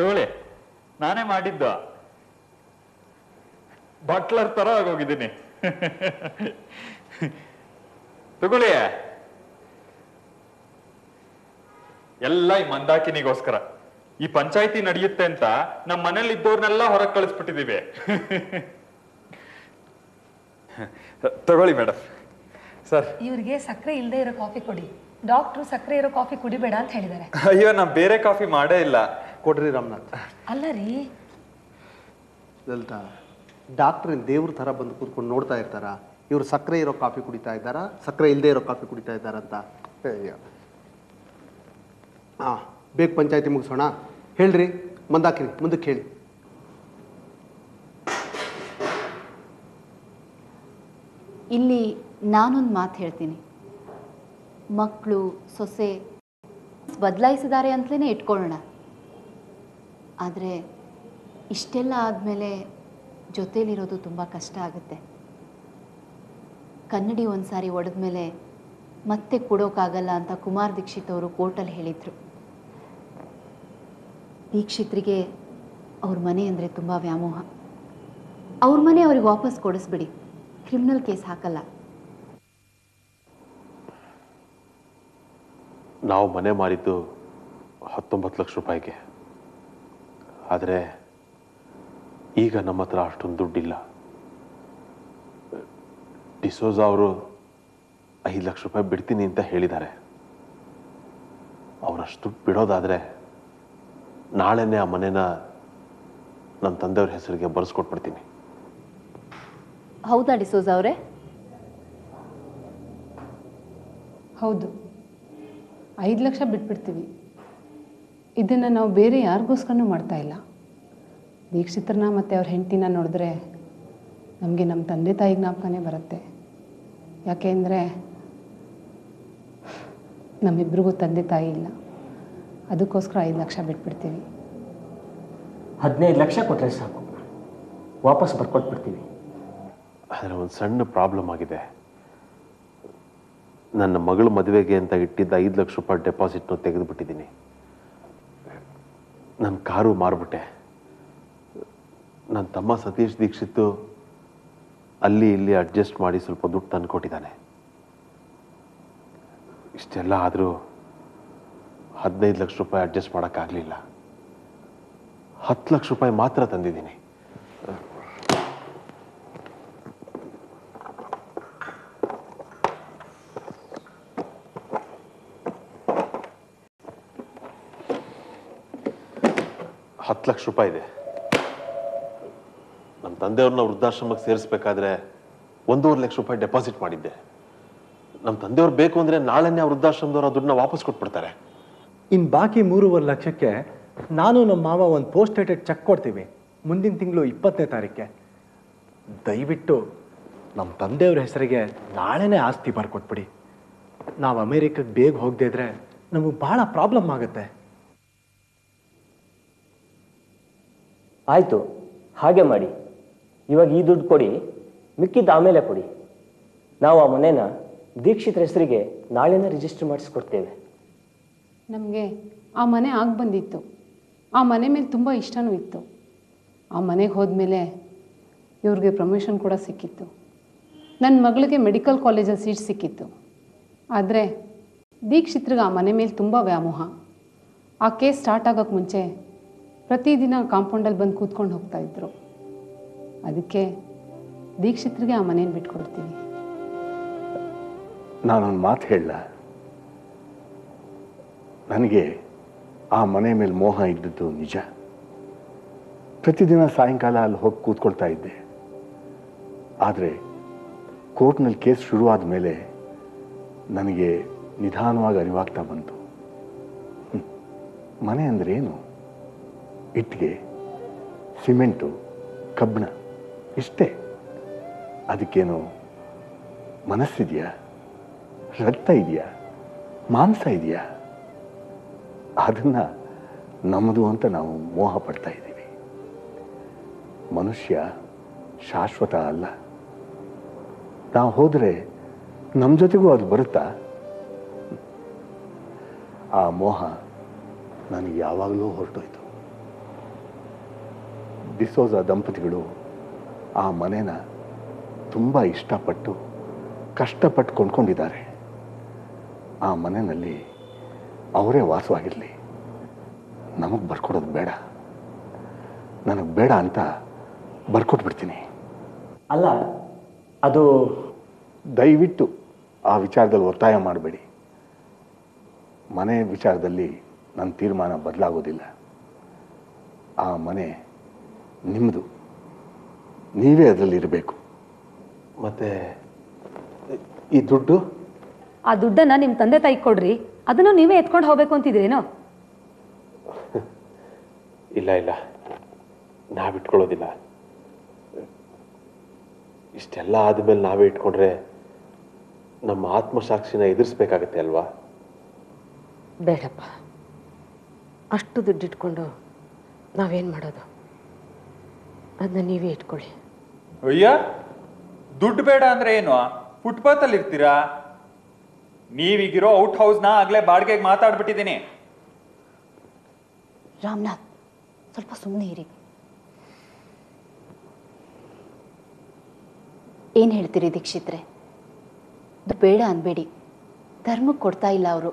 ತಗೊಳ್ಳಿ, ನಾನೇ ಮಾಡಿದ್ದು. ಬಟ್ಲರ್ ತರ ಆಗೋಗಿದ್ದೀನಿ. ತಗೊಳ್ಳಿ, ಎಲ್ಲ ಈ ಮಂದಾಕಿನಿಗೋಸ್ಕರ. ಈ ಪಂಚಾಯಿತಿ ನಡೆಯುತ್ತೆ ಅಂತ ನಮ್ಮ ಮನೇಲಿ ಇದ್ದವ್ರನ್ನೆಲ್ಲ ಹೊರಗೆ ಕಳಿಸ್ಬಿಟ್ಟಿದೀವಿ. ತಗೊಳ್ಳಿ ಮೇಡಮ್. ಸರ್, ಇವ್ರಿಗೆ ಸಕ್ಕರೆ ಇಲ್ಲದೆ ಇರೋ ಕಾಫಿ ಕೊಡಿ. ಡಾಕ್ಟ್ರು ಸಕ್ಕರೆ ಇರೋ ಕಾಫಿ ಕುಡಿಬೇಡ ಅಂತ ಹೇಳಿದ್ದಾರೆ. ಅಯ್ಯೋ, ನಾ ಬೇರೆ ಕಾಫಿ ಮಾಡೇ ಇಲ್ಲ. ಕೊಡ್ರಿ ರಾಮನಾಥ್. ಅಲ್ಲ ರೀ ಲಲಿತಾ, ಡಾಕ್ಟ್ರ್ ದೇವ್ರ ಥರ ಬಂದು ಕೂತ್ಕೊಂಡು ನೋಡ್ತಾ ಇರ್ತಾರ. ಇವರು ಸಕ್ಕರೆ ಇರೋ ಕಾಫಿ ಕುಡಿತಾ ಇದ್ದಾರಾ, ಸಕ್ಕರೆ ಇಲ್ಲದೆ ಇರೋ ಕಾಫಿ ಕುಡಿತಾ ಇದ್ದಾರಂತ. ಹಾಂ, ಬೇಗ ಪಂಚಾಯತಿ ಮುಗಿಸೋಣ. ಹೇಳ್ರಿ ಮಂದಾಕಿನಿ, ಮುಂದಕ್ಕೆ ಹೇಳಿ. ಇಲ್ಲಿ ನಾನೊಂದು ಮಾತು ಹೇಳ್ತೀನಿ. ಮಕ್ಕಳು ಸೊಸೆ ಬದಲಾಯಿಸಿದ್ದಾರೆ ಅಂತಲೇ ಇಟ್ಕೊಳ್ಳೋಣ. ಆದರೆ ಇಷ್ಟೆಲ್ಲ ಆದಮೇಲೆ ಜೊತೇಲಿರೋದು ತುಂಬ ಕಷ್ಟ ಆಗುತ್ತೆ. ಕನ್ನಡಿ ಒಂದು ಸಾರಿ ಒಡೆದ್ಮೇಲೆ ಮತ್ತೆ ಕೊಡೋಕ್ಕಾಗಲ್ಲ ಅಂತ ಕುಮಾರ್ ದೀಕ್ಷಿತ್ ಅವರು ಕೋರ್ಟಲ್ಲಿ ಹೇಳಿದರು. ದೀಕ್ಷಿತ್ರಿಗೆ ಅವ್ರ ಮನೆ ಅಂದರೆ ತುಂಬ ವ್ಯಾಮೋಹ. ಅವ್ರ ಮನೆ ಅವ್ರಿಗೆ ವಾಪಸ್ ಕೊಡಿಸ್ಬಿಡಿ, ಕ್ರಿಮಿನಲ್ ಕೇಸ್ ಹಾಕಲ್ಲ. ನಾವು ಮನೆ ಮಾರಿದ್ದು 19 ಲಕ್ಷ ರೂಪಾಯಿಗೆ. ಆದರೆ ಈಗ ನಮ್ಮ ಹತ್ರ ಅಷ್ಟೊಂದು ದುಡ್ಡಿಲ್ಲ. ಡಿಸೋಜ ಅವರು 5 ಲಕ್ಷ ರೂಪಾಯಿ ಬಿಡ್ತೀನಿ ಅಂತ ಹೇಳಿದ್ದಾರೆ. ಅವರಷ್ಟು ದುಡ್ಡು ಬಿಡೋದಾದರೆ ನಾಳೆನೇ ಆ ಮನೆನ ನಮ್ಮ ತಂದೆಯವ್ರ ಹೆಸರಿಗೆ ಬರೆಸ್ಕೊಟ್ಬಿಡ್ತೀನಿ. ಹೌದಾ ಡಿಸೋಜ ಅವರೇ? ಹೌದು, 5 ಲಕ್ಷ ಬಿಟ್ಬಿಡ್ತೀವಿ. ಇದನ್ನು ನಾವು ಬೇರೆ ಯಾರಿಗೋಸ್ಕರನೂ ಮಾಡ್ತಾ ಇಲ್ಲ. ದೀಕ್ಷಿತ್ರನ ಮತ್ತು ಅವ್ರ ಹೆಂಡತಿನ ನೋಡಿದ್ರೆ ನಮಗೆ ನಮ್ಮ ತಂದೆ ತಾಯಿ ಜ್ಞಾಪಕನೇ ಬರುತ್ತೆ. ಯಾಕೆಂದರೆ ನಮ್ಮಿಬ್ರಿಗೂ ತಂದೆ ತಾಯಿ ಇಲ್ಲ. ಅದಕ್ಕೋಸ್ಕರ 5 ಲಕ್ಷ ಬಿಟ್ಬಿಡ್ತೀವಿ. 15 ಲಕ್ಷ ಕೊಟ್ಟರೆ ಸಾಕು, ವಾಪಸ್ ಬರ್ಕೊಟ್ಬಿಡ್ತೀವಿ. ಆದರೆ ಒಂದು ಸಣ್ಣ ಪ್ರಾಬ್ಲಮ್ ಆಗಿದೆ. ನನ್ನ ಮಗಳ ಮದುವೆಗೆ ಅಂತ ಇಟ್ಟಿದ್ದ 5 ಲಕ್ಷ ರೂಪಾಯಿ ಡೆಪಾಸಿಟ್ನು ತೆಗೆದುಬಿಟ್ಟಿದ್ದೀನಿ. ನನ್ನ ಕಾರು ಮಾರ್ಬಿಟ್ಟೆ. ನನ್ನ ತಮ್ಮ ಸತೀಶ್ ದೀಕ್ಷಿತ್ ಅಲ್ಲಿ ಇಲ್ಲಿ ಅಡ್ಜಸ್ಟ್ ಮಾಡಿ ಸ್ವಲ್ಪ ದುಡ್ಡು ತಂದು ಕೊಟ್ಟಿದ್ದಾನೆ. ಇಷ್ಟೆಲ್ಲ ಆದರೂ 15 ಲಕ್ಷ ರೂಪಾಯಿ ಅಡ್ಜಸ್ಟ್ ಮಾಡೋಕ್ಕಾಗಲಿಲ್ಲ. 10 ಲಕ್ಷ ರೂಪಾಯಿ ಮಾತ್ರ ತಂದಿದ್ದೀನಿ. $10 ಲಕ್ಷ ಇದೆ. ನಮ್ಮ ತಂದೆಯವ್ರನ್ನ ವೃದ್ಧಾಶ್ರಮಕ್ಕೆ ಸೇರಿಸ್ಬೇಕಾದ್ರೆ 1.5 ಲಕ್ಷ ರೂಪಾಯಿ ಡೆಪಾಸಿಟ್ ಮಾಡಿದ್ದೆ. ನಮ್ಮ ತಂದೆಯವ್ರು ಬೇಕು ಅಂದರೆ ನಾಳೆನೇ ವೃದ್ಧಾಶ್ರಮದವ್ರು ಆ ದುಡ್ಡನ್ನ ವಾಪಸ್ ಕೊಟ್ಬಿಡ್ತಾರೆ. ಇನ್ನು ಬಾಕಿ 3.5 ಲಕ್ಷಕ್ಕೆ ನಾನು ನಮ್ಮ ಮಾವ ಒಂದು ಪೋಸ್ಟ್ ಡೇಟೆಡ್ ಚೆಕ್ ಕೊಡ್ತೀವಿ, ಮುಂದಿನ ತಿಂಗಳು 20ನೇ ತಾರೀಕೆ. ದಯವಿಟ್ಟು ನಮ್ಮ ತಂದೆಯವ್ರ ಹೆಸರಿಗೆ ನಾಳೆನೇ ಆಸ್ತಿ ಬರ್ಕೊಟ್ಬಿಡಿ. ನಾವು ಅಮೇರಿಕಕ್ಕೆ ಬೇಗ ಹೋಗದೇ ಇದ್ರೆ ನಮಗೆ ಭಾಳ ಪ್ರಾಬ್ಲಮ್ ಆಗುತ್ತೆ. ಆಯಿತು, ಹಾಗೆ ಮಾಡಿ. ಇವಾಗ ಈ ದುಡ್ಡು ಕೊಡಿ, ಮಿಕ್ಕಿದ್ದು ಆಮೇಲೆ ಕೊಡಿ. ನಾವು ಆ ಮನೇನ ದೀಕ್ಷಿತ್ರ ಹೆಸರಿಗೆ ನಾಳೆನೇ ರಿಜಿಸ್ಟರ್ ಮಾಡಿಸ್ಕೊಡ್ತೇವೆ. ನಮಗೆ ಆ ಮನೆ ಆಗಿ ಬಂದಿತ್ತು. ಆ ಮನೆ ಮೇಲೆ ತುಂಬ ಇಷ್ಟನೂ ಇತ್ತು. ಆ ಮನೆಗೆ ಹೋದ್ಮೇಲೆ ಇವ್ರಿಗೆ ಪ್ರಮೋಷನ್ ಕೂಡ ಸಿಕ್ಕಿತ್ತು. ನನ್ನ ಮಗಳಿಗೆ ಮೆಡಿಕಲ್ ಕಾಲೇಜಲ್ಲಿ ಸೀಟ್ ಸಿಕ್ಕಿತ್ತು. ಆದರೆ ದೀಕ್ಷಿತ್ರಿಗೆ ಆ ಮನೆ ಮೇಲೆ ತುಂಬ ವ್ಯಾಮೋಹ. ಆ ಕೇಸ್ ಸ್ಟಾರ್ಟ್ ಆಗೋಕ್ಕೆ ಮುಂಚೆ ಪ್ರತಿದಿನ ಕಾಂಪೌಂಡಲ್ಲಿ ಬಂದು ಕೂತ್ಕೊಂಡು ಹೋಗ್ತಾಯಿದ್ರು. ಅದಕ್ಕೆ ದೀಕ್ಷಿತ್ರಿಗೆ ಆ ಮನೇನ ಬಿಟ್ಕೊಡ್ತೀವಿ. ನಾನೊಂದು ಮಾತು ಹೇಳಲ್ಲ. ನನಗೆ ಆ ಮನೆ ಮೇಲೆ ಮೋಹ ಇದ್ದದ್ದು ನಿಜ. ಪ್ರತಿದಿನ ಸಾಯಂಕಾಲ ಅಲ್ಲಿ ಹೋಗಿ ಕೂತ್ಕೊಳ್ತಾ ಇದ್ದೆ. ಆದರೆ ಕೋರ್ಟ್ನಲ್ಲಿ ಕೇಸ್ ಶುರುವಾದ ಮೇಲೆ ನನಗೆ ನಿಧಾನವಾಗಿ ಅರಿವಾಗ್ತಾ ಬಂತು. ಮನೆ ಅಂದರೆ ಏನು? ಇಟ್ಟಿಗೆ, ಸಿಮೆಂಟು, ಕಬ್ಬಣ, ಇಷ್ಟೇ. ಅದಕ್ಕೇನು ಮನಸ್ಸಿದೆಯಾ? ರಕ್ತ ಇದೆಯಾ? ಮಾಂಸ ಇದೆಯಾ? ಅದನ್ನು ನಮ್ಮದು ಅಂತ ನಾವು ಮೋಹ ಪಡ್ತಾ ಇದ್ದೀವಿ. ಮನುಷ್ಯ ಶಾಶ್ವತ ಅಲ್ಲ. ನಾವು ಹೋದರೆ ನಮ್ಮ ಜೊತೆಗೂ ಅದು ಬರುತ್ತಾ? ಆ ಮೋಹ ನನಗೆ ಯಾವಾಗಲೂ ಹೊರಟೋಯ್ತು. ಡಿಸೋಜ ದಂಪತಿಗಳು ಆ ಮನೆನ ತುಂಬ ಇಷ್ಟಪಟ್ಟು ಕಷ್ಟಪಟ್ಟು ಕೊಂಡ್ಕೊಂಡಿದ್ದಾರೆ. ಆ ಮನೆಯಲ್ಲಿ ಅವರೇ ವಾಸವಾಗಿರಲಿ, ನಮಗೆ ಬರ್ಕೊಡೋದು ಬೇಡ, ನನಗೆ ಬೇಡ ಅಂತ ಬರ್ಕೊಟ್ಬಿಡ್ತೀನಿ. ಅಲ್ಲ, ಅದು ದಯವಿಟ್ಟು ಆ ವಿಚಾರದಲ್ಲಿ ಒತ್ತಾಯ ಮಾಡಬೇಡಿ. ಮನೆ ವಿಚಾರದಲ್ಲಿ ನನ್ನ ತೀರ್ಮಾನ ಬದಲಾಗೋದಿಲ್ಲ. ಆ ಮನೆ ನಿಮ್ಮದು, ನೀವೇ ಅದರಲ್ಲಿ ಇರಬೇಕು. ಮತ್ತೆ ಈ ದುಡ್ಡು? ಆ ದುಡ್ಡನ್ನ ನಿಮ್ಮ ತಂದೆ ತಾಯಿ ಕೊಡ್ರಿ, ಅದನ್ನು ನೀವೇ ಎತ್ಕೊಂಡು ಹೋಗ್ಬೇಕು ಅಂತಿದ್ರೇನೋ? ಇಲ್ಲ ಇಲ್ಲ, ನಾವು ಇಟ್ಕೊಳ್ಳೋದಿಲ್ಲ. ಇಷ್ಟೆಲ್ಲ ಆದಮೇಲೆ ನಾವೇ ಇಟ್ಕೊಂಡ್ರೆ ನಮ್ಮ ಆತ್ಮಸಾಕ್ಷಿನ ಎದುರಿಸ್ಬೇಕಾಗತ್ತೆ ಅಲ್ವಾ? ಬೇಡಪ್ಪ, ಅಷ್ಟು ದುಡ್ಡಿಟ್ಕೊಂಡು ನಾವೇನು ಮಾಡೋದು? ಅದನ್ನ ನೀವೇ ಇಟ್ಕೊಳ್ಳಿ. ಅಯ್ಯ, ದುಡ್ಡು ಬೇಡ ಅಂದ್ರೆ ಏನು? ಫುಟ್ಪಾತಲ್ಲಿ ಇರ್ತೀರಾ? ನೀವೀಗಿರೋ ಔಟ್ ಹೌಸ್ನ ಆಗ್ಲೇ ಬಾಡಿಗೆಗೆ ಮಾತಾಡ್ಬಿಟ್ಟಿದ್ದೀನಿ. ರಾಮನಾಥ್, ಸ್ವಲ್ಪ ಸುಮ್ಮನೆ ಇರಿ. ಏನು ಹೇಳ್ತೀರಿ ದೀಕ್ಷಿತ್ರೆ? ದುಡ್ಡು ಬೇಡ ಅನ್ಬೇಡಿ, ಧರ್ಮಕ್ಕೆ ಕೊಡ್ತಾ ಇಲ್ಲ ಅವರು.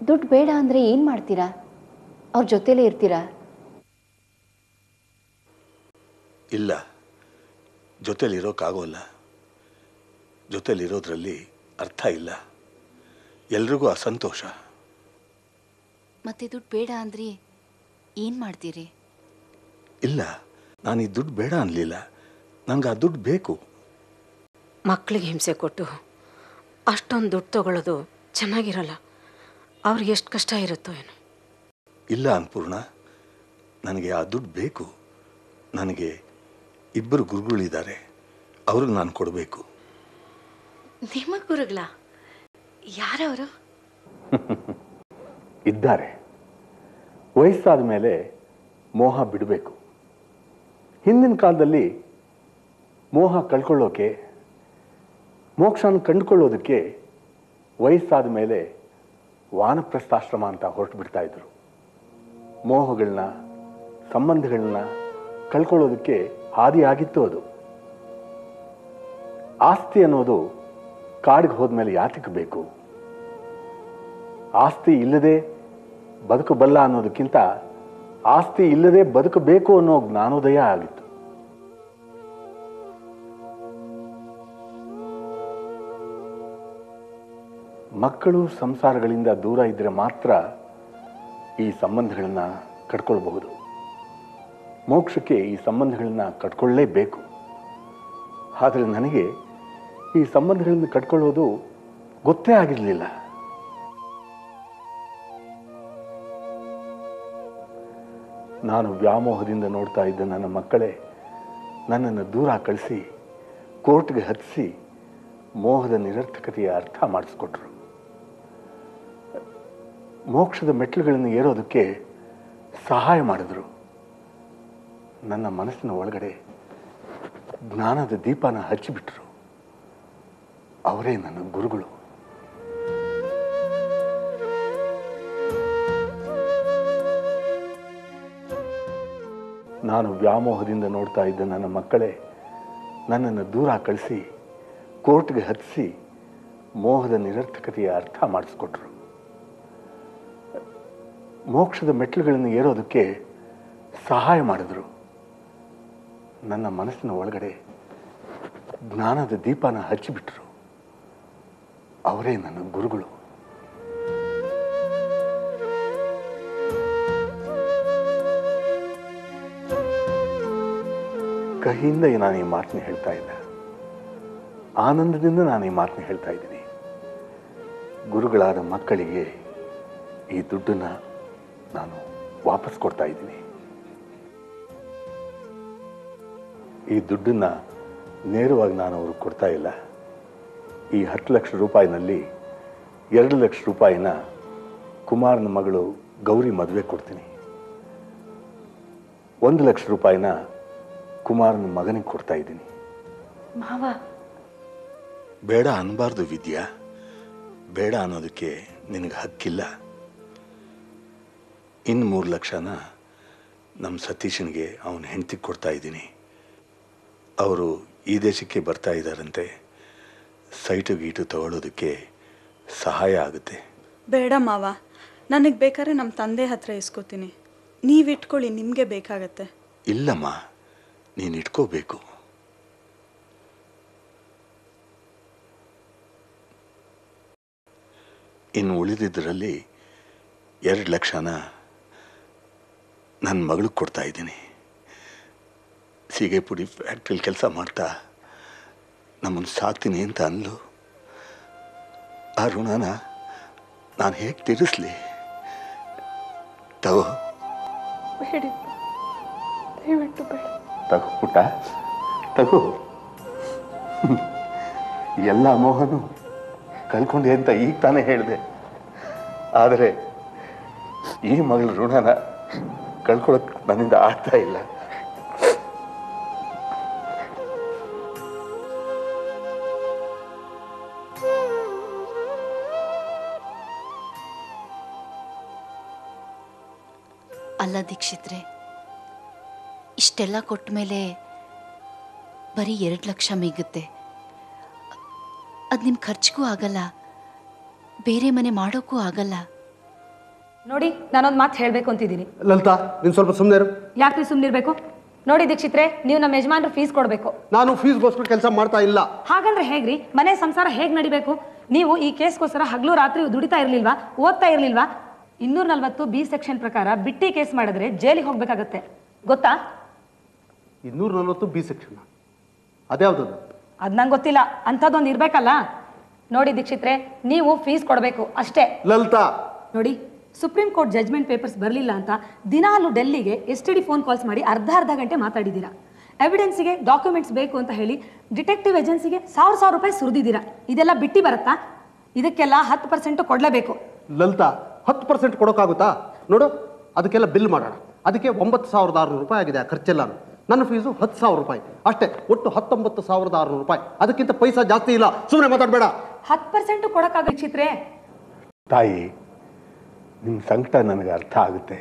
ದುಡ್ಡು ಬೇಡ ಅಂದರೆ ಏನು ಮಾಡ್ತೀರಾ? ಅವ್ರ ಜೊತೆಲೇ ಇರ್ತೀರಾ? ಇಲ್ಲ, ಜೊತೆಲಿರೋಕ್ಕಾಗೋಲ್ಲ. ಜೊತೆಲಿರೋದ್ರಲ್ಲಿ ಅರ್ಥ ಇಲ್ಲ, ಎಲ್ರಿಗೂ ಅಸಂತೋಷ. ಮತ್ತೆ ದುಡ್ಡು ಬೇಡ ಅಂದರೆ ಏನು ಮಾಡ್ತೀರಿ? ಇಲ್ಲ, ನಾನು ಈ ದುಡ್ಡು ಬೇಡ ಅನ್ನಲಿಲ್ಲ, ನನಗೆ ಆ ದುಡ್ಡು ಬೇಕು. ಮಕ್ಕಳಿಗೆ ಹಿಂಸೆ ಕೊಟ್ಟು ಅಷ್ಟೊಂದು ದುಡ್ಡು ತಗೊಳ್ಳೋದು ಚೆನ್ನಾಗಿರಲ್ಲ. ಅವ್ರಿಗೆ ಎಷ್ಟು ಕಷ್ಟ ಇರುತ್ತೋ ಏನೋ. ಇಲ್ಲ ಅನ್ನಪೂರ್ಣ, ನನಗೆ ಆ ದುಡ್ಡು ಬೇಕು. ನನಗೆ ಇಬ್ಬರು ಗುರುಗಳಿದ್ದಾರೆ, ಅವ್ರಿಗೆ ನಾನು ಕೊಡಬೇಕು. ನಿಮ್ಮ ಗುರುಗಳ? ಯಾರವರು? ಇದ್ದಾರೆ. ವಯಸ್ಸಾದ ಮೇಲೆ ಮೋಹ ಬಿಡಬೇಕು. ಹಿಂದಿನ ಕಾಲದಲ್ಲಿ ಮೋಹ ಕಳ್ಕೊಳ್ಳೋಕೆ, ಮೋಕ್ಷನ ಕಂಡುಕೊಳ್ಳೋದಕ್ಕೆ ವಯಸ್ಸಾದ ಮೇಲೆ ವಾನಪ್ರಸ್ಥಾಶ್ರಮ ಅಂತ ಹೊರಟು ಬಿಡ್ತಾ ಇದ್ರು. ಮೋಹಗಳನ್ನ, ಸಂಬಂಧಗಳನ್ನ ಕಳ್ಕೊಳ್ಳೋದಕ್ಕೆ ಹಾದಿಯಾಗಿತ್ತು ಅದು. ಆಸ್ತಿ ಅನ್ನೋದು ಕಾಡಿಗೆ ಹೋದ್ಮೇಲೆ ಯಾತಕ್ಕೆ ಬೇಕು? ಆಸ್ತಿ ಇಲ್ಲದೆ ಬದುಕಬಲ್ಲ ಅನ್ನೋದಕ್ಕಿಂತ ಆಸ್ತಿ ಇಲ್ಲದೆ ಬದುಕಬೇಕು ಅನ್ನೋ ಜ್ಞಾನೋದಯ ಆಗಿತ್ತು. ಮಕ್ಕಳು ಸಂಸಾರಗಳಿಂದ ದೂರ ಇದ್ದರೆ ಮಾತ್ರ ಈ ಸಂಬಂಧಗಳನ್ನ ಕಟ್ಕೊಳ್ಬಹುದು. ಮೋಕ್ಷಕ್ಕೆ ಈ ಸಂಬಂಧಗಳನ್ನ ಕಟ್ಕೊಳ್ಳೇಬೇಕು. ಆದರೆ ನನಗೆ ಈ ಸಂಬಂಧಗಳನ್ನು ಕಟ್ಕೊಳ್ಳೋದು ಗೊತ್ತೇ ಆಗಿರಲಿಲ್ಲ. ನಾನು ವ್ಯಾಮೋಹದಿಂದ ನೋಡ್ತಾ ಇದ್ದ ನನ್ನ ಮಕ್ಕಳೇ ನನ್ನನ್ನು ದೂರ ಕಳಿಸಿ ಕೋರ್ಟ್ಗೆ ಹತ್ತಿಸಿ ಮೋಹದ ನಿರರ್ಥಕತೆಯ ಅರ್ಥ ಮಾಡಿಸ್ಕೊಟ್ರು. ಮೋಕ್ಷದ ಮೆಟ್ಲುಗಳನ್ನು ಏರೋದಕ್ಕೆ ಸಹಾಯ ಮಾಡಿದ್ರು. ನನ್ನ ಮನಸ್ಸಿನ ಒಳಗಡೆ ಜ್ಞಾನದ ದೀಪನ ಹಚ್ಚಿಬಿಟ್ರು. ಅವರೇ ನನ್ನ ಗುರುಗಳು. ನಾನು ವ್ಯಾಮೋಹದಿಂದ ನೋಡ್ತಾ ಇದ್ದ ನನ್ನ ಮಕ್ಕಳೇ ನನ್ನನ್ನು ದೂರ ಕಳಿಸಿ ಕೋರ್ಟ್ಗೆ ಹತ್ತಿಸಿ ಮೋಹದ ನಿರರ್ಥಕತೆಯ ಅರ್ಥ ಮಾಡಿಸ್ಕೊಟ್ರು. ಮೋಕ್ಷದ ಮೆಟ್ಲುಗಳನ್ನು ಏರೋದಕ್ಕೆ ಸಹಾಯ ಮಾಡಿದ್ರು. ನನ್ನ ಮನಸ್ಸಿನ ಒಳಗಡೆ ಜ್ಞಾನದ ದೀಪನ ಹಚ್ಚಿಬಿಟ್ರು. ಅವರೇ ನನ್ನ ಗುರುಗಳು. ಕಹಿಯಿಂದ ನಾನು ಈ ಮಾತನ್ನ ಹೇಳ್ತಾ ಇಲ್ಲ, ಆನಂದದಿಂದ ನಾನು ಈ ಮಾತನ್ನ ಹೇಳ್ತಾ ಇದ್ದೀನಿ. ಗುರುಗಳಾದ ಮಕ್ಕಳಿಗೆ ಈ ದುಡ್ಡನ್ನ ನಾನು ವಾಪಸ್ ಕೊಡ್ತಾ ಇದ್ದೀನಿ. ಈ ದುಡ್ಡನ್ನ ನೇರವಾಗಿ ನಾನು ಅವ್ರಿಗೆ ಕೊಡ್ತಾ ಇಲ್ಲ. ಈ 10 ಲಕ್ಷ ರೂಪಾಯಿನಲ್ಲಿ 2 ಲಕ್ಷ ರೂಪಾಯಿನ ಕುಮಾರನ ಮಗಳು ಗೌರಿ ಮದುವೆ ಕೊಡ್ತೀನಿ. 1 ಲಕ್ಷ ರೂಪಾಯಿನ ಕುಮಾರನ ಮಗನಿಗೆ ಕೊಡ್ತಾ ಇದ್ದೀನಿ. ಮಾವ, ಬೇಡ ಅನ್ನಬಾರ್ದು ವಿದ್ಯಾ. ಬೇಡ ಅನ್ನೋದಕ್ಕೆ ನಿನಗೆ ಹಕ್ಕಿಲ್ಲ. ಇನ್ನು 3 ಲಕ್ಷನ ನಮ್ಮ ಸತೀಶನಿಗೆ ಅವನ ಹೆಂಡತಿಗೆ ಕೊಡ್ತಾ ಇದ್ದೀನಿ. ಅವರು ಈ ದೇಶಕ್ಕೆ ಬರ್ತಾ ಇದ್ದಾರಂತೆ. ಸೈಟು ಗೀಟು ತಗೊಳ್ಳೋದಕ್ಕೆ ಸಹಾಯ ಆಗುತ್ತೆ. ಬೇಡ ಮಾವ, ನನಗೆ ಬೇಕಾದ್ರೆ ನಮ್ಮ ತಂದೆ ಹತ್ರ ಇಸ್ಕೋತೀನಿ. ನೀವು ಇಟ್ಕೊಳ್ಳಿ, ನಿಮಗೆ ಬೇಕಾಗತ್ತೆ. ಇಲ್ಲಮ್ಮ, ನೀನು ಇಟ್ಕೋಬೇಕು. ಇನ್ನು ಉಳಿದಿದ್ದರಲ್ಲಿ 2 ಲಕ್ಷನ ನನ್ನ ಮಗಳಿಗೆ ಕೊಡ್ತಾ ಇದ್ದೀನಿ. ಸೀಗೆ ಪುಡಿ ಫ್ಯಾಕ್ಟ್ರಿಲಿ ಕೆಲಸ ಮಾಡ್ತಾ ನಮ್ಮನ್ನು ಸಾಕ್ತೀನಿ ಅಂತ ಅನ್ಲು. ಆ ಋಣನ ನಾನು ಹೇಗೆ ತೀರಿಸ್ಲಿ? ತಗೋ. ಬೇಡಿ, ದಯವಿಟ್ಟು ಬೇಡ. ತಗೋ ಪುಟ್ಟ, ತಗೋ. ಎಲ್ಲ ಮೋಹನು ಕಳ್ಕೊಂಡೆ ಅಂತ ಈಗ ತಾನೇ ಹೇಳಿದೆ. ಆದರೆ ಈ ಮಗಳ ಋಣನ ಕಳ್ಕೊಳಕ್ ನನ್ನಿಂದ ಆಗ್ತಾ ಇಲ್ಲ. ಅಲ್ಲ ದೀಕ್ಷಿತ್ರೆ, ಇಷ್ಟೆಲ್ಲ ಕೊಟ್ಟ ಮೇಲೆ ಬರೀ 2 ಲಕ್ಷ ಮಿಗುತ್ತೆ. ಅದು ನಿಮ್ಮ ಖರ್ಚಿಗೂ ಆಗಲ್ಲ, ಬೇರೆ ಮನೆ ಮಾಡೋಕ್ಕೂ ಆಗಲ್ಲ. ನೋಡಿ, ನಾನೊಂದು ಮಾತು ಹೇಳಬೇಕು ಅಂತಿದ್ದೀನಿ. ಲಲಿತಾ, ನೀನು ಸ್ವಲ್ಪ ಸುಮ್ಮನೆ ಇರು. ಯಾಕೆ ಸುಮ್ಮನಿರ್ಬೇಕು? ನೋಡಿ ದೀಕ್ಷಿತ್ರೆ, ನೀವು ನಮ್ಮ ಯಜಮಾನ್ರು ಫೀಸ್ ಕೊಡಬೇಕು. ನಾನು ಫೀಸ್ಗೋಸ್ಕರ ಕೆಲಸ ಮಾಡ್ತಾ ಇಲ್ಲ. ಹಾಗಂದ್ರೆ ಹೇಗ್ರಿ? ಮನೆ ಸಂಸಾರ ಹೇಗೆ ನಡಿಬೇಕು? ನೀವು ಈ ಕೇಸ್ಗೋಸ್ಕರ ಹಗಲು ರಾತ್ರಿ ದುಡಿತಾ ಇರಲಿಲ್ವಾ? ಓದ್ತಾ ಇರಲಿಲ್ವಾ? 240 ಬಿ ಸೆಕ್ಷನ್ ಪ್ರಕಾರ ಬಿಟ್ಟಿ ಕೇಸ್ ಮಾಡಿದ್ರೆ ಜೈಲಿಗೆ ಹೋಗ್ಬೇಕಾಗತ್ತೆ, ಗೊತ್ತಾ? 240 ಬಿ ಸೆಕ್ಷನ್ ಅದ್ಯಾವ್ದು? ಅದ್ ನಂಗೆ ಗೊತ್ತಿಲ್ಲ, ಅಂಥದ್ದೊಂದು ಇರ್ಬೇಕಲ್ಲ. ನೋಡಿ ದೀಕ್ಷಿತ್ರೆ, ನೀವು ಫೀಸ್ ಕೊಡಬೇಕು ಅಷ್ಟೇ. ಲಲಿತಾ, ನೋಡಿ, ಸುಪ್ರೀಂ ಕೋರ್ಟ್ ಜಜ್ಮೆಂಟ್ ಪೇಪರ್ಸ್ ಬರಲಿಲ್ಲ ಅಂತ ದಿನಾಲು ಡೆಲ್ಲಿಗೆ STD ಫೋನ್ ಕಾಲ್ಸ್ ಮಾಡಿ ಅರ್ಧ ಗಂಟೆ ಮಾತಾಡಿದ್ದೀರಾ. ಎವಿಡೆನ್ಸಿಗೆ ಡಾಕ್ಯುಮೆಂಟ್ಸ್ ಬೇಕು ಅಂತ ಹೇಳಿ ಡಿಟೆಕ್ಟಿವ್ ಏಜೆನ್ಸಿಗೆ 1000 ರೂಪಾಯಿ ಸುರಿದಿದ್ದೀರಾ. ಇದೆಲ್ಲ ಬಿಟ್ಟಿ ಬರುತ್ತಾ? ಇದಕ್ಕೆಲ್ಲ 10% ಕೊಡಲೇಬೇಕು. ಲಲಿತಾ, 10% ಕೊಡೋಕ್ಕಾಗುತ್ತಾ? ನೋಡು, ಅದಕ್ಕೆಲ್ಲ ಬಿಲ್ ಮಾಡೋಣ. ಅದಕ್ಕೆ 9600 ರೂಪಾಯಿ ಆಗಿದೆ ಆ ಖರ್ಚೆಲ್ಲ. ನನ್ನ ಫೀಸು 10,000 ರೂಪಾಯಿ ಅಷ್ಟೇ. ಒಟ್ಟು 19,600 ರೂಪಾಯಿ. ಅದಕ್ಕಿಂತ ಪೈಸಾ ಜಾಸ್ತಿ ಇಲ್ಲ. ಸುಮ್ಮನೆ ಮಾತಾಡಬೇಡ. 10% ಕೊಡೋಕ್ಕಾಗ ಚಿತ್ರೆ? ತಾಯಿ, ನಿಮ್ಮ ಸಂಕಟ ನನಗೆ ಅರ್ಥ ಆಗುತ್ತೆ.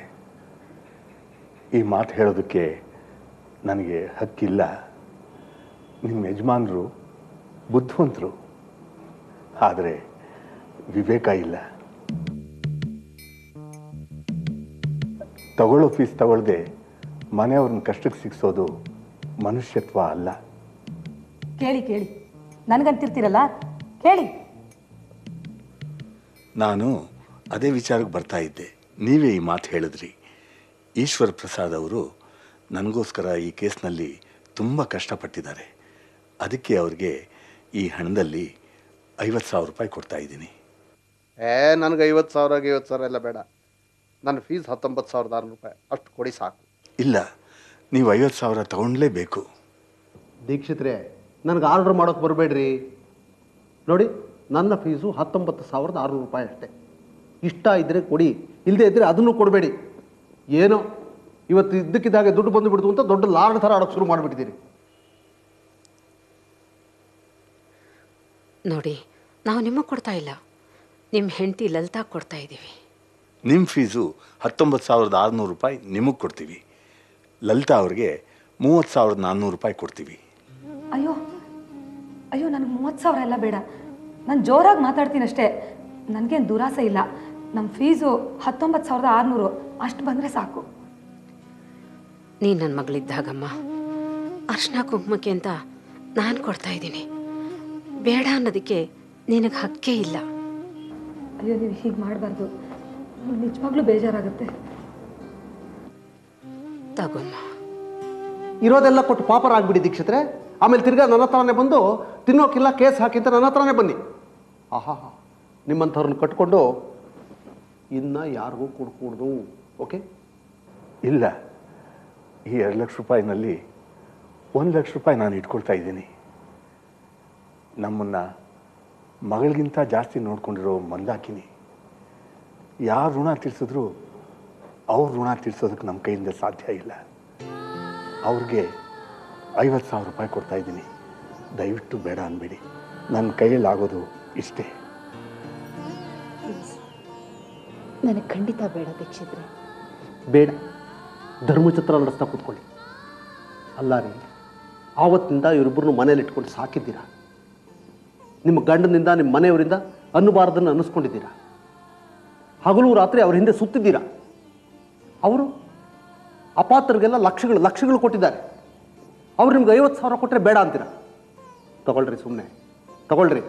ಈ ಮಾತು ಹೇಳೋದಕ್ಕೆ ನನಗೆ ಹಕ್ಕಿಲ್ಲ. ನಿಮ್ಮ ಯಜಮಾನರು ಬುದ್ಧಿವಂತರು, ಆದರೆ ವಿವೇಕ ಇಲ್ಲ. ತಗೊಳ್ಳೋ ಫೀಸ್ ತಗೊಳ್ಳದೆ ಮನೆಯವ್ರನ್ನ ಕಷ್ಟಕ್ಕೆ ಸಿಕ್ಸೋದು ಮನುಷ್ಯತ್ವ ಅಲ್ಲ. ಕೇಳಿ ಕೇಳಿ, ನನಗಂತಿರ್ತೀರಲ್ಲ, ಕೇಳಿ. ನಾನು ಅದೇ ವಿಚಾರಕ್ಕೆ ಬರ್ತಾ ಇದ್ದೆ. ನೀವೇ ಈ ಮಾತು ಹೇಳಿದ್ರಿ. ಈಶ್ವರ ಪ್ರಸಾದ್ ಅವರು ನನಗೋಸ್ಕರ ಈ ಕೇಸ್ನಲ್ಲಿ ತುಂಬ ಕಷ್ಟಪಟ್ಟಿದ್ದಾರೆ. ಅದಕ್ಕೆ ಅವ್ರಿಗೆ ಈ ಹಣದಲ್ಲಿ 50,000 ರೂಪಾಯಿ ಕೊಡ್ತಾ ಇದ್ದೀನಿ. ನನಗೆ 50,000 ಎಲ್ಲ ಬೇಡ. ನನ್ನ ಫೀಸ್ 19,600 ರೂಪಾಯಿ ಅಷ್ಟು ಕೊಡಿ ಸಾಕು. ಇಲ್ಲ, ನೀವು 50,000 ತಗೊಳ್ಳಲೇಬೇಕು. ದೀಕ್ಷಿತ್ರೆ, ನನಗೆ ಆರ್ಡರ್ ಮಾಡೋಕೆ ಬರಬೇಡ್ರಿ. ನೋಡಿ, ನನ್ನ ಫೀಸು 19,600 ರೂಪಾಯಿ ಅಷ್ಟೇ. ಇಷ್ಟ ಇದ್ದರೆ ಕೊಡಿ, ಇಲ್ಲದೆ ಇದ್ದರೆ ಅದನ್ನು ಕೊಡಬೇಡಿ. ಏನೋ ಇವತ್ತು ಇದ್ದಕ್ಕಿದ್ದಾಗೆ ದುಡ್ಡು ಬಂದು ಬಿಡ್ತು ಅಂತ ದೊಡ್ಡ ಲಾರ್ಡ್ ಥರ ಆಡೋಕ್ಕೆ ಶುರು ಮಾಡಿಬಿಟ್ಟಿದ್ದೀರಿ. ನೋಡಿ, ನಾವು ನಿಮಗೆ ಕೊಡ್ತಾ ಇಲ್ಲ, ನಿಮ್ಮ ಹೆಂಡತಿ ಲಲಿತಾ ಕೊಡ್ತಾ ಇದ್ದೀವಿ. ನಿಮ್ಮ ಫೀಸು 19,600 ರೂಪಾಯಿ ನಿಮಗೆ ಕೊಡ್ತೀವಿ. ಲಲಿತಾ ಅವ್ರಿಗೆ 30,400 ರೂಪಾಯಿ ಕೊಡ್ತೀವಿ. ಅಯ್ಯೋ ಅಯ್ಯೋ, ನನಗೆ 30,000 ಎಲ್ಲ ಬೇಡ. ನಾನು ಜೋರಾಗಿ ಮಾತಾಡ್ತೀನಿ ಅಷ್ಟೇ. ನನಗೇನು ದುರಾಸೆ ಇಲ್ಲ. ನಮ್ಮ ಫೀಸು 19,600 ಅಷ್ಟು ಬಂದರೆ ಸಾಕು. ನೀನು ನನ್ನ ಮಗಳಿದ್ದಾಗಮ್ಮ, ಅರ್ಶಿನ ಕುಂಕುಮಕ್ಕೆ ಅಂತ ನಾನು ಕೊಡ್ತಾ ಇದ್ದೀನಿ. ಬೇಡ ಅನ್ನೋದಕ್ಕೆ ನಿನಗೆ ಹಕ್ಕೇ ಇಲ್ಲ. ಅಯ್ಯೋ, ನೀವು ಹೀಗೆ ಮಾಡಬಾರ್ದು. ನಿಜವಾಗ್ಲೂ ಬೇಜಾರಾಗುತ್ತೆ. ತಗೊಮ್ಮ. ಇರೋದೆಲ್ಲ ಕೊಟ್ಟು ಪಾಪರ್ ಆಗಿಬಿಡಿ ದೀಕ್ಷಿತ್ರೆ. ಆಮೇಲೆ ತಿರ್ಗಾ ನನ್ನ ಹತ್ರನೇ ಬಂದು ತಿನ್ನೋಕ್ಕಿಲ್ಲ ಕೇಸ್ ಹಾಕಿ ಅಂತ ನನ್ನ ಹತ್ರನೇ ಬನ್ನಿ. ಆಹಾ, ನಿಮ್ಮಂಥವ್ರನ್ನ ಕಟ್ಕೊಂಡು ಇನ್ನು ಯಾರಿಗೂ ಕೊಡ್ಕೂಡ್ದು. ಓಕೆ? ಇಲ್ಲ, ಈ 2 ಲಕ್ಷ ರೂಪಾಯಿನಲ್ಲಿ 1 ಲಕ್ಷ ರೂಪಾಯಿ ನಾನು ಇಟ್ಕೊಳ್ತಾ ಇದ್ದೀನಿ. ನಮ್ಮನ್ನು ಮಗಳಿಗಿಂತ ಜಾಸ್ತಿ ನೋಡ್ಕೊಂಡಿರೋ ಮಂದಾಕಿನಿ. ಯಾರು ಋಣ ತೀರ್ಸಿದ್ರು ಅವ್ರ ಋಣ ತೀರ್ಸೋದಕ್ಕೆ ನಮ್ಮ ಕೈಯಿಂದ ಸಾಧ್ಯ ಇಲ್ಲ. ಅವ್ರಿಗೆ 50,000 ರೂಪಾಯಿ ಕೊಡ್ತಾ ಇದ್ದೀನಿ. ದಯವಿಟ್ಟು ಬೇಡ ಅನ್ಬೇಡಿ. ನನ್ನ ಕೈಯಲ್ಲಿ ಆಗೋದು ಇಷ್ಟೇ. ನನಗೆ ಖಂಡಿತ ಬೇಡ ದೀಕ್ಷಿತ್ರೆ. ಬೇಡ. ಧರ್ಮಚಿತ್ರ ನಡೆಸ್ತಾ ಕೂತ್ಕೊಳ್ಳಿ. ಅಲ್ಲ ರೀ, ಆವತ್ತಿನಿಂದ ಇವರಿಬ್ಬರನ್ನು ಮನೇಲಿ ಇಟ್ಕೊಂಡು ಸಾಕಿದ್ದೀರಾ. ನಿಮ್ಮ ಗಂಡನಿಂದ ನಿಮ್ಮ ಮನೆಯವರಿಂದ ಅನ್ನಬಾರದನ್ನು ಅನ್ನಿಸ್ಕೊಂಡಿದ್ದೀರಾ. ಹಗಲು ರಾತ್ರಿ ಅವ್ರ ಹಿಂದೆ ಸುತ್ತಿದ್ದೀರಾ. ಅವರು ಅಪಾತ್ರರಿಗೆಲ್ಲ ಲಕ್ಷಗಳು ಕೊಟ್ಟಿದ್ದಾರೆ. ಅವ್ರು ನಿಮ್ಗೆ 50,000 ಕೊಟ್ಟರೆ ಬೇಡ ಅಂತೀರಾ? ತಗೊಳ್ರಿ, ಸುಮ್ಮನೆ ತಗೊಳ್ರಿ.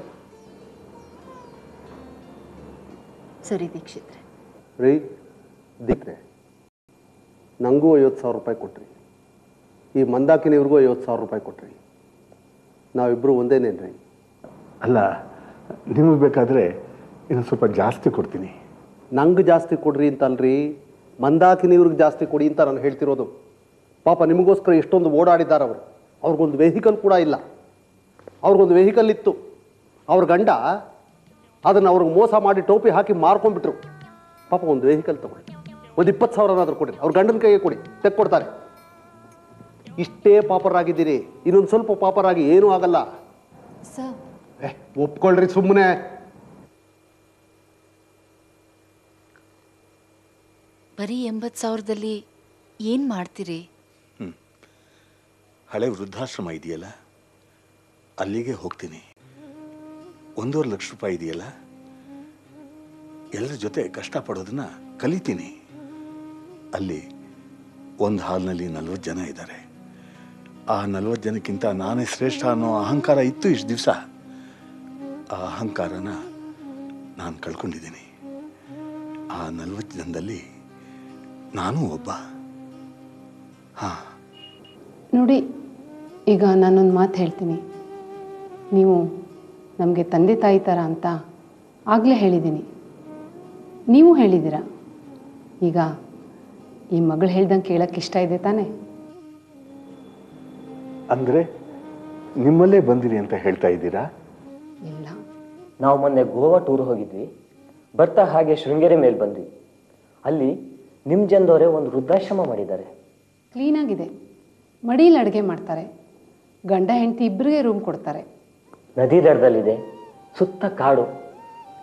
ಸರಿ ದೀಕ್ಷಿತ್ರೆ. ರೀ ದೀಕ್ರೆ, ನನಗೂ 50,000 ರೂಪಾಯಿ ಕೊಟ್ರಿ, ಈ ಮಂದಾಕಿನಿವ್ರಿಗೂ 50,000 ರೂಪಾಯಿ ಕೊಟ್ರಿ. ನಾವಿಬ್ಬರು ಒಂದೇನೇನ್ರಿ? ಅಲ್ಲ, ನಿಮಗೆ ಬೇಕಾದರೆ ಇನ್ನು ಸ್ವಲ್ಪ ಜಾಸ್ತಿ ಕೊಡ್ತೀನಿ. ನಂಗೆ ಜಾಸ್ತಿ ಕೊಡ್ರಿ ಅಂತಲ್ರಿ, ಮಂದಾಕಿನಿವ್ರಿಗೆ ಜಾಸ್ತಿ ಕೊಡಿ ಅಂತ ನಾನು ಹೇಳ್ತಿರೋದು. ಪಾಪ ನಿಮಗೋಸ್ಕರ ಎಷ್ಟೊಂದು ಓಡಾಡಿದ್ದಾರೆ ಅವರು. ಅವ್ರಿಗೊಂದು ವೆಹಿಕಲ್ ಕೂಡ ಇಲ್ಲ. ಅವ್ರಿಗೊಂದು ವೆಹಿಕಲ್ ಇತ್ತು, ಅವ್ರ ಗಂಡ ಅದನ್ನು ಅವ್ರಿಗೆ ಮೋಸ ಮಾಡಿ ಟೋಪಿ ಹಾಕಿ ಮಾರ್ಕೊಂಡ್ಬಿಟ್ರು. ಪಾಪ ಒಂದು ವೆಹಿಕಲ್ ತಗೊಳ್ಳಿ, ಒಂದು 20,000 ಕೊಡಿ, ಅವ್ರ ಗಂಡನ ಕೈಗೆ ಕೊಡಿ, ತೆಕ್ಕೊಡ್ತಾರೆ. ಇಷ್ಟೇ ಪಾಪರಾಗಿದ್ದೀರಿ, ಇನ್ನೊಂದು ಸ್ವಲ್ಪ ಪಾಪರಾಗಿ ಏನೂ ಆಗಲ್ಲ. ಸರ್, ಒಪ್ಕೊಳ್ರಿ ಸುಮ್ಮನೆ. ಬರೀ 80,000ದಲ್ಲಿ ಏನು ಮಾಡ್ತೀರಿ? ಹಳೆ ವೃದ್ಧಾಶ್ರಮ ಇದೆಯಲ್ಲ, ಅಲ್ಲಿಗೆ ಹೋಗ್ತೀನಿ. 1.5 ಲಕ್ಷ ರೂಪಾಯಿ ಇದೆಯಲ್ಲ, ಎಲ್ಲರ ಜೊತೆ ಕಷ್ಟಪಡೋದನ್ನ ಕಲಿತೀನಿ. ಅಲ್ಲಿ ಒಂದು ಹಾಲ್ನಲ್ಲಿ 40 ಜನ ಇದ್ದಾರೆ. ಆ 40 ಜನಕ್ಕಿಂತ ನಾನೇ ಶ್ರೇಷ್ಠ ಅನ್ನೋ ಅಹಂಕಾರ ಇತ್ತು ಇಷ್ಟು ದಿವಸ. ಆ ಅಹಂಕಾರನ ನಾನು ಕಳ್ಕೊಂಡಿದ್ದೀನಿ. ಆ 40 ಜನದಲ್ಲಿ ನಾನು ಒಬ್ಬ. ಹಾಂ ನೋಡಿ, ಈಗ ನಾನೊಂದು ಮಾತು ಹೇಳ್ತೀನಿ. ನೀವು ನಮಗೆ ತಂದೆ ತಾಯಿ ಥರ ಅಂತ ಆಗಲೇ ಹೇಳಿದ್ದೀನಿ, ನೀವು ಹೇಳಿದ್ದೀರ. ಈಗ ಈ ಮಗಳು ಹೇಳ್ದಂಗೆ ಕೇಳೋಕ್ಕೆ ಇಷ್ಟ ಇದೆ ತಾನೇ? ಅಂದರೆ ನಿಮ್ಮಲ್ಲೇ ಬಂದಿರಿ ಅಂತ ಹೇಳ್ತಾ ಇದ್ದೀರಾ? ಇಲ್ಲ, ನಾವು ಮೊನ್ನೆ ಗೋವಾ ಟೂರ್ ಹೋಗಿದ್ವಿ. ಬರ್ತಾ ಹಾಗೆ ಶೃಂಗೇರಿ ಮೇಲೆ ಬಂದ್ವಿ. ಅಲ್ಲಿ ನಿಮ್ಮ ಜನದವರೇ ಒಂದು ವೃದ್ಧಾಶ್ರಮ ಮಾಡಿದ್ದಾರೆ. ಕ್ಲೀನಾಗಿದೆ, ಮಡಿಯಲ್ಲಿ ಅಡುಗೆ ಮಾಡ್ತಾರೆ, ಗಂಡ ಹೆಂಡತಿ ಇಬ್ಬರಿಗೆ ರೂಮ್ ಕೊಡ್ತಾರೆ. ನದಿ ದಡದಲ್ಲಿದೆ, ಸುತ್ತ ಕಾಡು,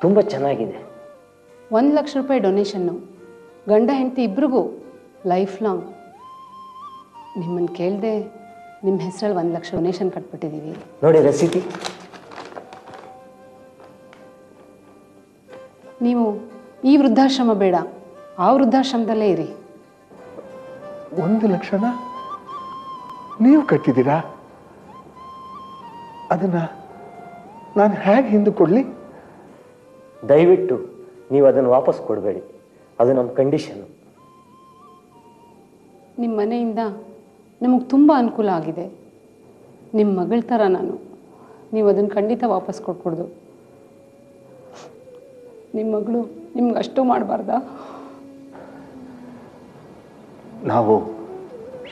ತುಂಬ ಚೆನ್ನಾಗಿದೆ. 1 ಲಕ್ಷ ರೂಪಾಯಿ ಡೊನೇಷನ್ನು, ಗಂಡ ಹೆಂಡತಿ ಇಬ್ರಿಗೂ ಲೈಫ್ ಲಾಂಗ್. ನಿಮ್ಮನ್ನು ಕೇಳದೆ ನಿಮ್ಮ ಹೆಸರಲ್ಲಿ 1 ಲಕ್ಷ ಡೊನೇಷನ್ ಕಟ್ಬಿಟ್ಟಿದ್ದೀವಿ. ನೋಡಿ ರಸೀತಿ. ನೀವು ಈ ವೃದ್ಧಾಶ್ರಮ ಬೇಡ, ಆ ವೃದ್ಧಾಶ್ರಮದಲ್ಲೇ ಇರಿ. 1 ಲಕ್ಷನ ನೀವು ಕಟ್ಟಿದ್ದೀರಾ? ಅದನ್ನ ನಾನು ಹೇಗೆ ಹಿಂದೆ ಕೊಡಲಿ? ದಯವಿಟ್ಟು ನೀವು ಅದನ್ನು ವಾಪಸ್ ಕೊಡಬೇಡಿ, ಅದು ನಮ್ಮ ಕಂಡೀಷನ್ನು. ನಿಮ್ಮ ಮನೆಯಿಂದ ನಮಗೆ ತುಂಬ ಅನುಕೂಲ ಆಗಿದೆ. ನಿಮ್ಮ ಮಗಳ ಥರ ನಾನು, ನೀವು ಅದನ್ನು ಖಂಡಿತ ವಾಪಸ್ ಕೊಟ್ಕೊಡ್ದು. ನಿಮ್ಮ ಮಗಳು ನಿಮ್ಗೆ ಅಷ್ಟು ಮಾಡಬಾರ್ದಾ? ನಾವು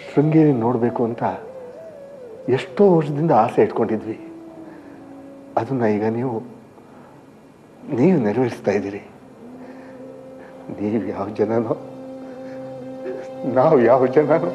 ಶೃಂಗೇರಿ ನೋಡಬೇಕು ಅಂತ ಎಷ್ಟೋ ವರ್ಷದಿಂದ ಆಸೆ ಇಟ್ಕೊಂಡಿದ್ವಿ. ಅದನ್ನ ಈಗ ನೀವು ನೆರವೇರಿಸ್ತಾ ಇದ್ದೀರಿ. ನೀವು ಯಾವ ಜನನೋ, ನಾವು ಯಾವ ಜನನೋ